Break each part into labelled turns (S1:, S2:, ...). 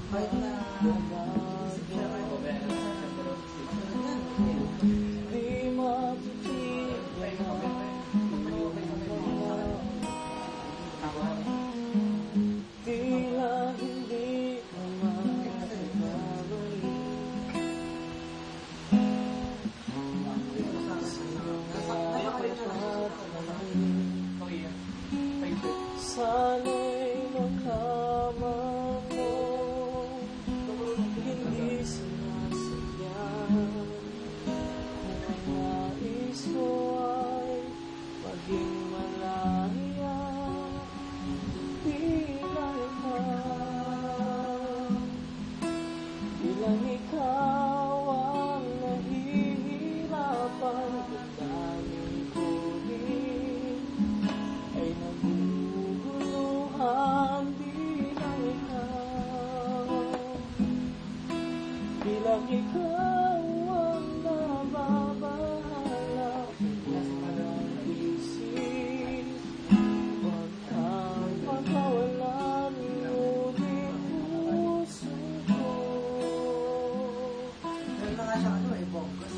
S1: Kahit na isip siya kayo.
S2: Di matutunan tila hindi ka makakabalik. Sana'y makaman mo, hindi sinasadya. Kung ang nais ko ay maging malaya, bilang ikaw ang nahihirapan. Daming ko rin ay naguguluhan bilang ikaw ang nababahala. Isip, huwag kang pagkawalan, ngunit puso ko
S1: Meron na nga siya ano eh, focus.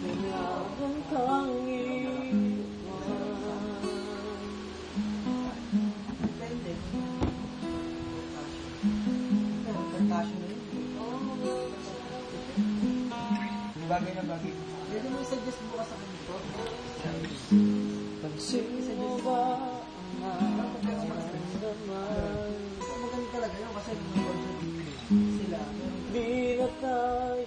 S2: kailangan kang iwan.
S1: Depende. Percussion na yun. Bagay na bagay. Pwede mo i-suggest bukas sa akin dito.
S2: Pansin mo ba ang nararamdaman?
S1: Maganda talaga yun kasi sila.
S2: Di na tayo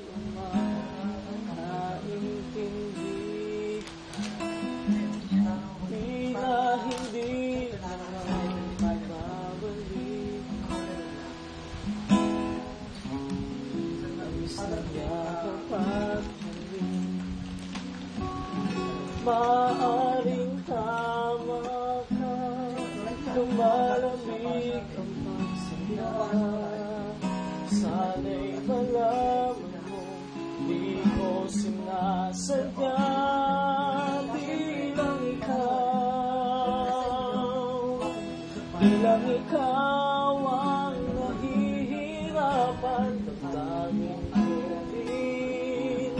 S2: makaintindi, tila hindi magbabalik ang isang yakap at halik. Maaaring tama ka, lumalamig ang pagsaya. Sana'y malaman mo, di ko sinasadya. Bilang ikaw ang nahihirapan. Damdamin ko rin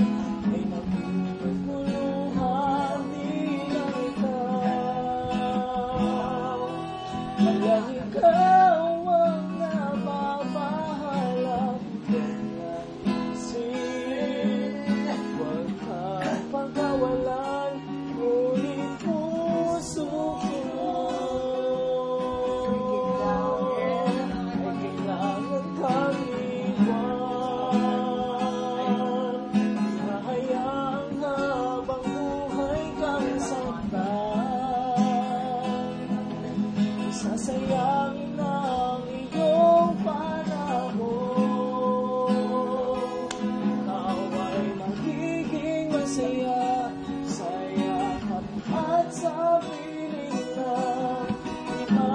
S2: ay naguguluhan. Bilang ikaw ang nababahala. Bilang isip, huwag kang pagkawalan, ngunit puso ko sasayangin ang iyong panahon. Ikaw ay magiging masaya sa yakap at sa piling ng iba.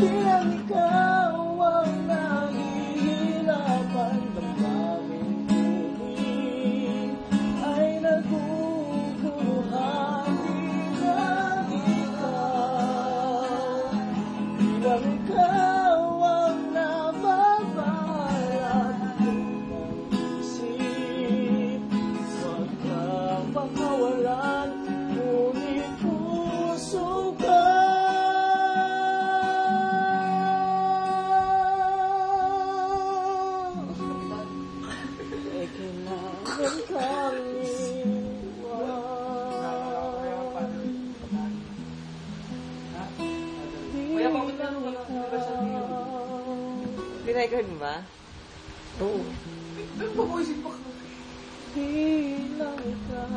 S2: Bilang ikaw ang nahihirapan. Bilang ikaw ang nababahala. Bilang isip, huwag kang pagkawalan, ngunit puso ka ay kailangan kang
S3: Pinag-record mo ba?
S2: Oo.
S1: Babuisin pa ka.
S2: Bilang ikaw